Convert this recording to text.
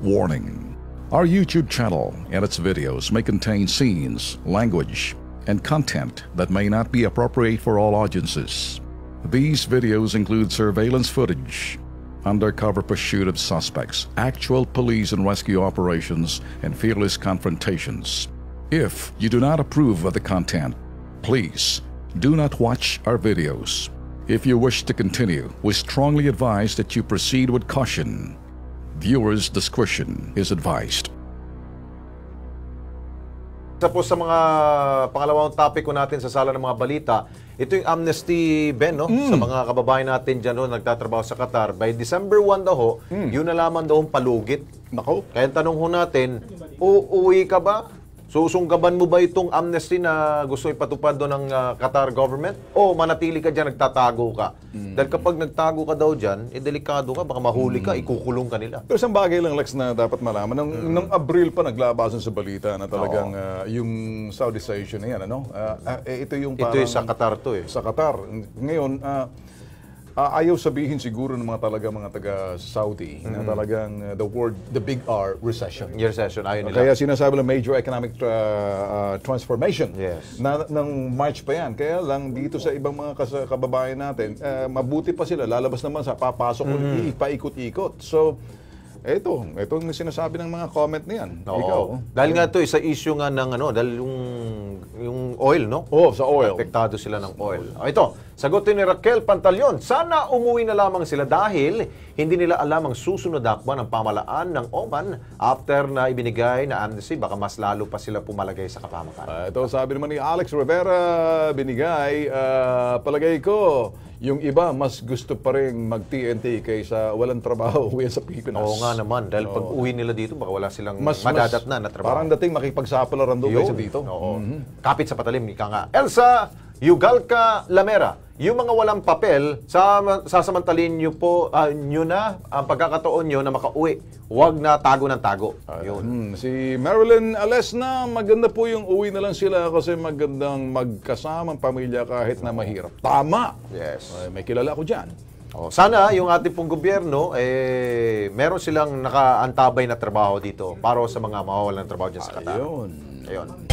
Warning: our YouTube channel and its videos may contain scenes, language, and content that may not be appropriate for all audiences. These videos include surveillance footage, undercover pursuit of suspects, actual police and rescue operations, and fearless confrontations. If you do not approve of the content, please do not watch our videos. If you wish to continue, we strongly advise that you proceed with caution. Viewers' discretion is advised. Tapos sa mga pangalawang topic ko natin sa sala ng mga balita, ito yung amnesty, Ben, no? Sa mga kababayan natin dyan, no, nagtatrabaho sa Qatar. By December 1 daw ho, yun na lamang daw ang palugit. Nako. Kaya tanong ho natin, uuwi ka ba? Susunggaban mo ba itong amnesty na gusto ipatupad doon ng Qatar government? O manatili ka dyan, nagtatago ka? Dahil kapag nagtago ka daw dyan, delikado ka, baka mahuli ka, ikukulong ka nila. Pero isang bagay lang, Lex, na dapat malaman. Nung Abril pa naglabasan sa balita na talagang yung Southeast Asia na yan, ano? Ito yung parang... Ito yung sa Qatar to eh. Sa Qatar. Ngayon, ayaw sabihin siguro ng mga taga-Saudi na talagang the big R, recession. Recession, ayaw nila. Kaya sinasabi lang major economic transformation. Yes. Nang March pa yan. Kaya lang dito sa ibang mga kababayan natin, mabuti pa sila. Lalabas naman sa papasok ulit, paikot-ikot. So, ito ang sinasabi ng mga comment niyan. Ikaw. Dahil nga ito, isa issue nga ng ano, dahil yung oil, no? Sa oil. Apektado sila ng oil. Ito, sagutin ni Raquel Pantaleon, sana umuwi na lamang sila dahil hindi nila alam ang susunod akba ng pamalaan ng Oman after na ibinigay na amnesty, baka mas lalo pa sila pumalagay sa kapamakan. Ito, sabi naman ni Alex Rivera, binigay, palagay ko, yung iba mas gusto pa rin mag-TNT kaysa walang trabaho uwi sa Pilipinas. Oo nga naman, dahil pag uwi nila dito, baka wala silang madadatnan na trabaho. Parang dating makipagsapalaran doon kaysa dito. Kapit sa patalim, ika nga. Elsa Yugalka Lamera, yung mga walang papel, sasamantalin nyo po nyo na ang pagkakataon nyo na makauwi. Huwag na tago ng tago. Yun. Si Marilyn Alesna, maganda po yung uwi na lang sila kasi magandang magkasamang pamilya kahit na mahirap. Tama! Yes. May kilala ko dyan. Sana yung ating pong gobyerno, meron silang nakaantabay na trabaho dito para sa mga mawawalan ng trabaho dyan sa Qatar. Ayun.